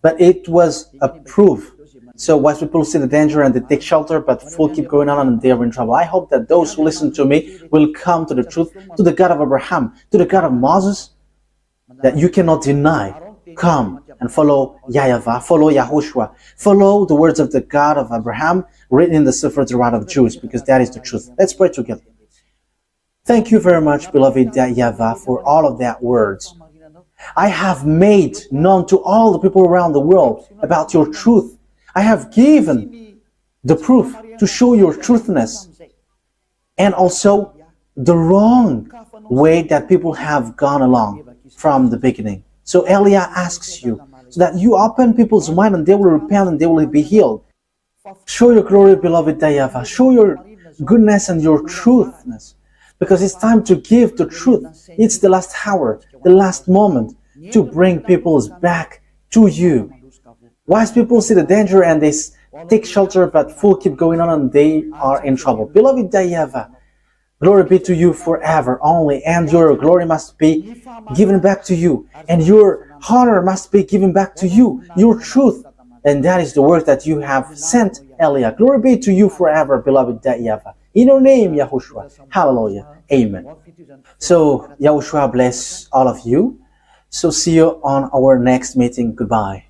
[SPEAKER 1] but it was a proof. So wise people see the danger and they take shelter, but fools keep going on and they are in trouble. I hope that those who listen to me will come to the truth, to the God of Abraham, to the God of Moses, that you cannot deny. Come and follow YAHVAH, follow YAHOSHUAH, follow the words of the God of Abraham written in the Sefer Torat of Jews, because that is the truth. Let's pray together. Thank you very much, beloved YAHVAH, for all of that words. I have made known to all the people around the world about your truth. I have given the proof to show your truthness, and also the wrong way that people have gone along from the beginning. So Elia asks you, so that you open people's mind and they will repent and they will be healed. Show your glory, beloved YAHVAH. Show your goodness and your truthness, because it's time to give the truth. It's the last hour, the last moment to bring people back to you. Wise people see the danger and they take shelter, but fools keep going on and they are in trouble. Beloved YAHVAH, glory be to you forever only, and your glory must be given back to you, and your honor must be given back to you. Your truth And that is the work that you have sent, Elia. Glory be to you forever, beloved YAHVAH. In your name, Yahushua. Hallelujah. Amen. So, Yahushua bless all of you. So see you on our next meeting. Goodbye.